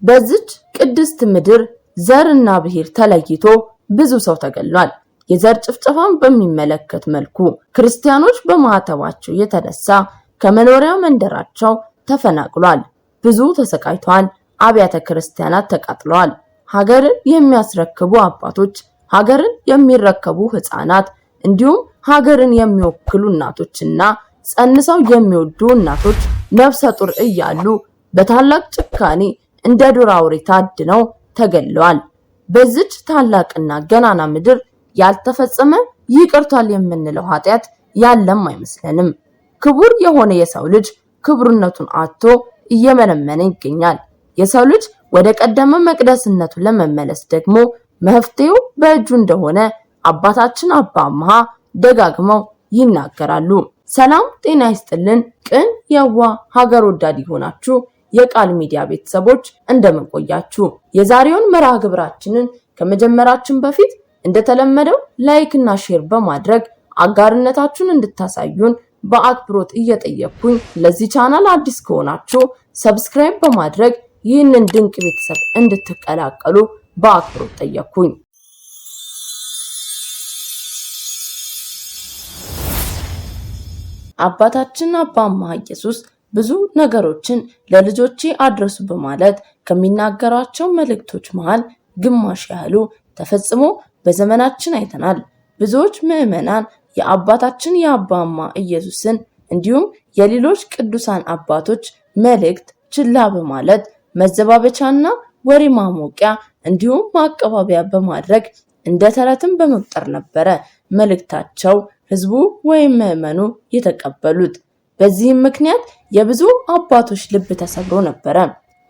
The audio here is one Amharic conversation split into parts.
በዚች ቅድስት ምድር ዘርና ብሔር ተለይቶ ብዙ ሰው ተገሏል። የዘር ጭፍጨፋን በሚመለከት መልኩ ክርስቲያኖች በማዕተባቸው የተነሳ ከመኖሪያ መንደራቸው ተፈናቅሏል። ብዙ ተሰቃይቷል። አብያተ ክርስቲያናት ተቃጥለዋል። ሀገርን የሚያስረክቡ አባቶች፣ ሀገርን የሚረከቡ ህፃናት እንዲሁም ሀገርን የሚወክሉ እናቶችና ጸንሰው የሚወዱ እናቶች ነፍሰ ጡር እያሉ በታላቅ ጭካኔ እንደ ዱር አውሬ ታድነው ተገለዋል። በዚች ታላቅና ገናና ምድር ያልተፈጸመ ይቅርታል የምንለው ኃጢያት ያለም አይመስለንም። ክቡር የሆነ የሰው ልጅ ክብርነቱን አጥቶ እየመነመነ ይገኛል። የሰው ልጅ ወደ ቀደመ መቅደስነቱ ለመመለስ ደግሞ መፍትሄው በእጁ እንደሆነ አባታችን አባ አምሃ ደጋግመው ይናገራሉ። ሰላም ጤና ይስጥልን። ቅን የዋ ሀገር ወዳድ ሆናችሁ የቃል ሚዲያ ቤተሰቦች እንደምን ቆያችሁ? የዛሬውን መርሃ ግብራችንን ከመጀመራችን በፊት እንደተለመደው ላይክ እና ሼር በማድረግ አጋርነታችሁን እንድታሳዩን በአክብሮት እየጠየቅኩኝ ለዚህ ቻናል አዲስ ከሆናችሁ ሰብስክራይብ በማድረግ ይህንን ድንቅ ቤተሰብ እንድትቀላቀሉ በአክብሮት ጠየቅኩኝ። አባታችን አባ አምሃ ኢየሱስ ብዙ ነገሮችን ለልጆቼ አድርሱ በማለት ከሚናገሯቸው መልእክቶች መሃል ግማሽ ያህሉ ተፈጽሞ በዘመናችን አይተናል። ብዙዎች ምዕመናን የአባታችን የአባ አምሃ ኢየሱስን እንዲሁም የሌሎች ቅዱሳን አባቶች መልእክት ችላ በማለት መዘባበቻና ወሬ ማሞቂያ እንዲሁም ማቀባበያ በማድረግ እንደ ተረትም በመቁጠር ነበረ መልእክታቸው ህዝቡ ወይም ምዕመኑ የተቀበሉት። በዚህም ምክንያት የብዙ አባቶች ልብ ተሰብሮ ነበረ።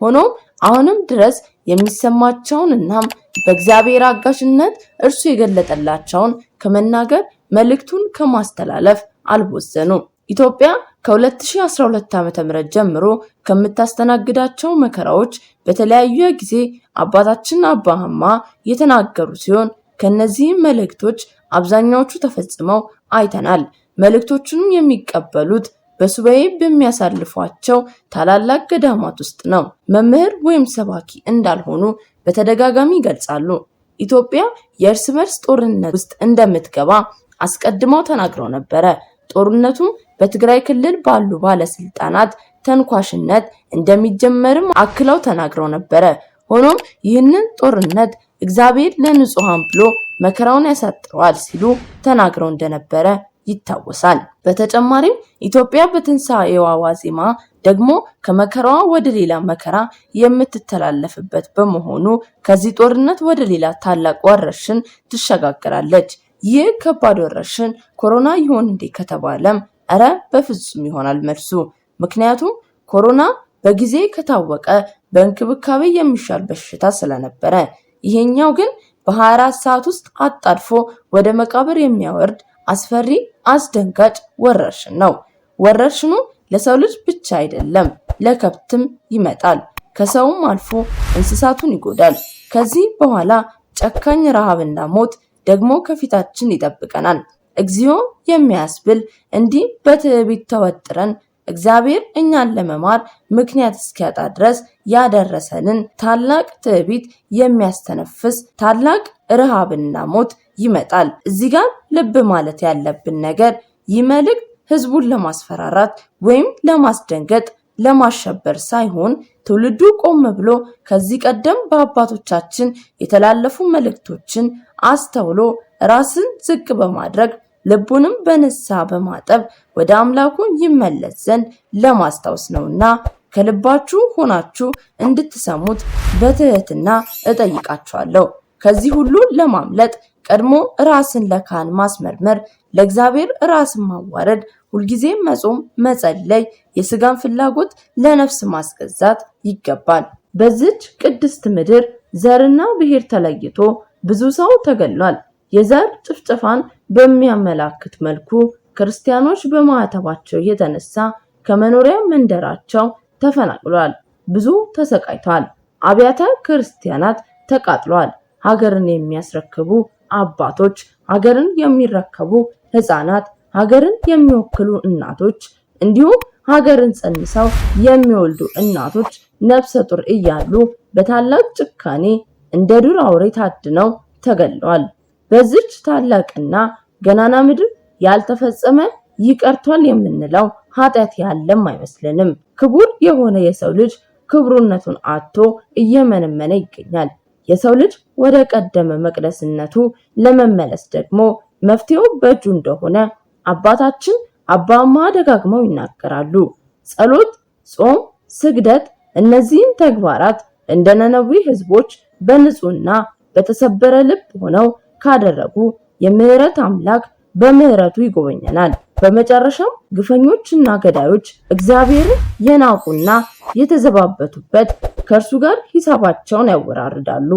ሆኖም አሁንም ድረስ የሚሰማቸውንና በእግዚአብሔር አጋዥነት እርሱ የገለጠላቸውን ከመናገር መልእክቱን ከማስተላለፍ አልወሰኑም። ኢትዮጵያ ከ2012 ዓ.ም ጀምሮ ከምታስተናግዳቸው መከራዎች በተለያዩ ጊዜ አባታችን አባ አምሃ የተናገሩ ሲሆን ከነዚህም መልእክቶች አብዛኛዎቹ ተፈጽመው አይተናል። መልእክቶቹንም የሚቀበሉት በሱባኤ በሚያሳልፏቸው ታላላቅ ገዳማት ውስጥ ነው። መምህር ወይም ሰባኪ እንዳልሆኑ በተደጋጋሚ ይገልጻሉ። ኢትዮጵያ የእርስ በርስ ጦርነት ውስጥ እንደምትገባ አስቀድመው ተናግረው ነበረ። ጦርነቱም በትግራይ ክልል ባሉ ባለስልጣናት ተንኳሽነት እንደሚጀመርም አክለው ተናግረው ነበረ። ሆኖም ይህንን ጦርነት እግዚአብሔር ለንጹሃን ብሎ መከራውን ያሳጥረዋል ሲሉ ተናግረው እንደነበረ ይታወሳል። በተጨማሪም ኢትዮጵያ በትንሳኤዋ ዋዜማ ደግሞ ከመከራዋ ወደ ሌላ መከራ የምትተላለፍበት በመሆኑ ከዚህ ጦርነት ወደ ሌላ ታላቅ ወረርሽኝ ትሸጋገራለች። ይህ ከባድ ወረርሽኝ ኮሮና ይሆን እንዴ ከተባለም አረ በፍጹም ይሆናል መልሱ። ምክንያቱም ኮሮና በጊዜ ከታወቀ በእንክብካቤ የሚሻል በሽታ ስለነበረ፣ ይሄኛው ግን በ24 ሰዓት ውስጥ አጣድፎ ወደ መቃብር የሚያወርድ አስፈሪ አስደንጋጭ ወረርሽኝ ነው። ወረርሽኙ ለሰው ልጅ ብቻ አይደለም ለከብትም ይመጣል። ከሰውም አልፎ እንስሳቱን ይጎዳል። ከዚህ በኋላ ጨካኝ ረሃብና ሞት ደግሞ ከፊታችን ይጠብቀናል። እግዚኦ የሚያስብል እንዲህ በትዕቢት ተወጥረን እግዚአብሔር እኛን ለመማር ምክንያት እስኪያጣ ድረስ ያደረሰንን ታላቅ ትዕቢት የሚያስተነፍስ ታላቅ ረሃብና ሞት ይመጣል። እዚህ ጋር ልብ ማለት ያለብን ነገር ይህ መልእክት ህዝቡን ለማስፈራራት ወይም ለማስደንገጥ ለማሸበር ሳይሆን ትውልዱ ቆም ብሎ ከዚህ ቀደም በአባቶቻችን የተላለፉ መልእክቶችን አስተውሎ ራስን ዝቅ በማድረግ ልቡንም በንስሐ በማጠብ ወደ አምላኩ ይመለስ ዘንድ ለማስታወስ ነውና ከልባችሁ ሆናችሁ እንድትሰሙት በትህትና እጠይቃችኋለሁ። ከዚህ ሁሉ ለማምለጥ ቀድሞ ራስን ለካህን ማስመርመር፣ ለእግዚአብሔር ራስን ማዋረድ፣ ሁልጊዜ መጾም፣ መጸለይ፣ የስጋን ፍላጎት ለነፍስ ማስገዛት ይገባል። በዚች ቅድስት ምድር ዘርና ብሔር ተለይቶ ብዙ ሰው ተገሏል። የዘር ጭፍጨፋን በሚያመላክት መልኩ ክርስቲያኖች በማዕተባቸው የተነሳ ከመኖሪያ መንደራቸው ተፈናቅሏል። ብዙ ተሰቃይቷል። አብያተ ክርስቲያናት ተቃጥሏል። ሀገርን የሚያስረክቡ አባቶች፣ ሀገርን የሚረከቡ ህፃናት፣ ሀገርን የሚወክሉ እናቶች እንዲሁም ሀገርን ጸንሰው የሚወልዱ እናቶች ነፍሰ ጡር እያሉ በታላቅ ጭካኔ እንደ ዱር አውሬ ታድነው ተገለዋል። በዚች ታላቅና ገናና ምድር ያልተፈጸመ ይቀርቷል የምንለው ኃጢአት ያለም አይመስልንም። ክቡር የሆነ የሰው ልጅ ክብሩነቱን አጥቶ እየመነመነ ይገኛል። የሰው ልጅ ወደ ቀደመ መቅደስነቱ ለመመለስ ደግሞ መፍትሄው በእጁ እንደሆነ አባታችን አባ አማ ደጋግመው ይናገራሉ። ጸሎት፣ ጾም፣ ስግደት እነዚህን ተግባራት እንደ ነነዌ ሕዝቦች በንጹህና በተሰበረ ልብ ሆነው ካደረጉ የምህረት አምላክ በምህረቱ ይጎበኘናል። በመጨረሻም ግፈኞችና ገዳዮች እግዚአብሔርን የናቁና የተዘባበቱበት ከእርሱ ጋር ሂሳባቸውን ያወራርዳሉ።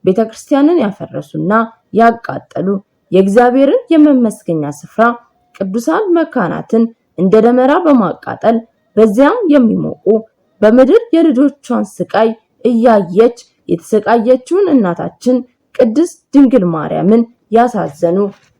ቤተክርስቲያንን ያፈረሱና ያቃጠሉ የእግዚአብሔርን የመመስገኛ ስፍራ ቅዱሳን መካናትን እንደ ደመራ በማቃጠል በዚያም የሚሞቁ በምድር የልጆቿን ስቃይ እያየች የተሰቃየችውን እናታችን ቅድስት ድንግል ማርያምን ያሳዘኑ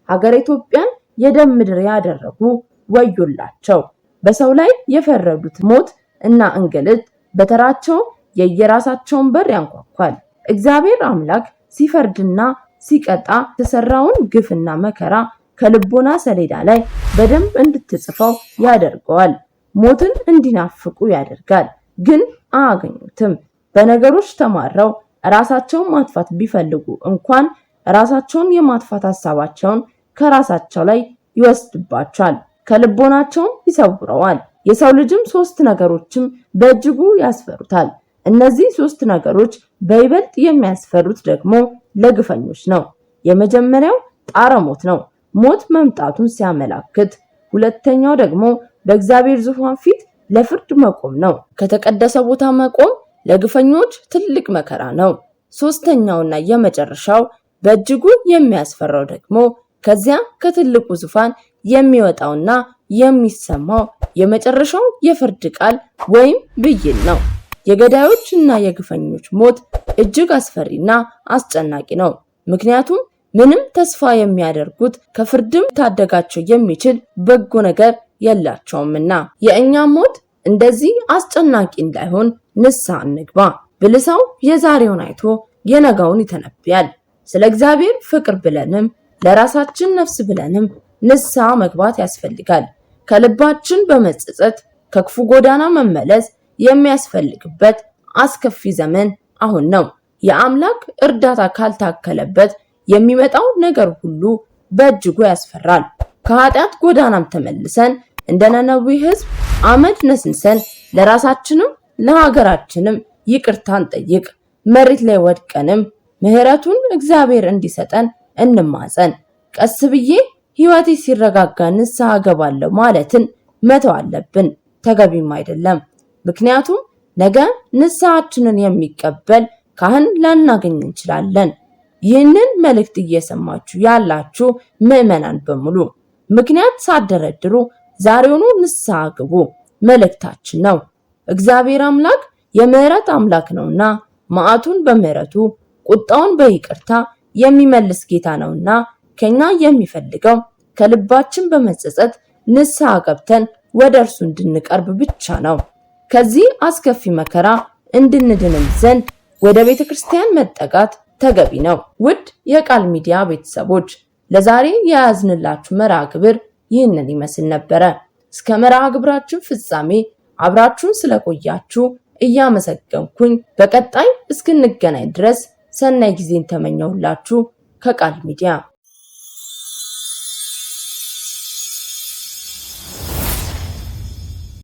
ሀገር ኢትዮጵያን የደም ምድር ያደረጉ ወዮላቸው። በሰው ላይ የፈረዱት ሞት እና እንግልት በተራቸው የየራሳቸውን በር ያንኳኳል። እግዚአብሔር አምላክ ሲፈርድና ሲቀጣ የተሰራውን ግፍና መከራ ከልቦና ሰሌዳ ላይ በደንብ እንድትጽፈው ያደርገዋል። ሞትን እንዲናፍቁ ያደርጋል፣ ግን አያገኙትም። በነገሮች ተማረው ራሳቸውን ማጥፋት ቢፈልጉ እንኳን ራሳቸውን የማጥፋት ሐሳባቸውን ከራሳቸው ላይ ይወስድባቸዋል፣ ከልቦናቸውም ይሰውረዋል። የሰው ልጅም ሶስት ነገሮችም በእጅጉ ያስፈሩታል። እነዚህ ሶስት ነገሮች በይበልጥ የሚያስፈሩት ደግሞ ለግፈኞች ነው። የመጀመሪያው ጣረ ሞት ነው፣ ሞት መምጣቱን ሲያመላክት። ሁለተኛው ደግሞ በእግዚአብሔር ዙፋን ፊት ለፍርድ መቆም ነው። ከተቀደሰ ቦታ መቆም ለግፈኞች ትልቅ መከራ ነው። ሶስተኛውና የመጨረሻው በእጅጉ የሚያስፈራው ደግሞ ከዚያ ከትልቁ ዙፋን የሚወጣውና የሚሰማው የመጨረሻው የፍርድ ቃል ወይም ብይን ነው። የገዳዮችና የግፈኞች ሞት እጅግ አስፈሪና አስጨናቂ ነው። ምክንያቱም ምንም ተስፋ የሚያደርጉት ከፍርድም ታደጋቸው የሚችል በጎ ነገር የላቸውምና። የእኛም ሞት እንደዚህ አስጨናቂ እንዳይሆን ንስሐ እንግባ። ብልህ ሰው የዛሬውን አይቶ የነገውን ይተነብያል። ስለ እግዚአብሔር ፍቅር ብለንም ለራሳችን ነፍስ ብለንም ንስሐ መግባት ያስፈልጋል። ከልባችን በመጸጸት ከክፉ ጎዳና መመለስ የሚያስፈልግበት አስከፊ ዘመን አሁን ነው። የአምላክ እርዳታ ካልታከለበት የሚመጣው ነገር ሁሉ በእጅጉ ያስፈራል። ከኃጢአት ጎዳናም ተመልሰን እንደ ነነዌ ሕዝብ አመድ ነስንሰን ለራሳችንም ለሀገራችንም ይቅርታን ጠይቅ። መሬት ላይ ወድቀንም ምህረቱን እግዚአብሔር እንዲሰጠን እንማጸን። ቀስ ብዬ ህይወቴ ሲረጋጋ ንስሐ ገባለሁ ማለትን መተው አለብን፣ ተገቢም አይደለም። ምክንያቱም ነገ ንስሐችንን የሚቀበል ካህን ላናገኝ እንችላለን። ይህንን መልእክት እየሰማችሁ ያላችሁ ምዕመናን በሙሉ ምክንያት ሳትደረድሩ ዛሬውኑ ንስሐ ግቡ መልእክታችን ነው። እግዚአብሔር አምላክ የምህረት አምላክ ነውና መዓቱን በምህረቱ ቁጣውን በይቅርታ የሚመልስ ጌታ ነውና ከኛ የሚፈልገው ከልባችን በመጸጸት ንስሐ ገብተን ወደ እርሱ እንድንቀርብ ብቻ ነው። ከዚህ አስከፊ መከራ እንድንድንም ዘንድ ወደ ቤተክርስቲያን መጠጋት ተገቢ ነው። ውድ የቃል ሚዲያ ቤተሰቦች ለዛሬ የያዝንላችሁ መርሃ ግብር ይህንን ይመስል ነበረ። እስከ መርሃ ግብራችን ፍጻሜ አብራችሁን ስለቆያችሁ እያመሰገንኩኝ በቀጣይ እስክንገናኝ ድረስ ሰናይ ጊዜን ተመኘሁላችሁ ከቃል ሚዲያ።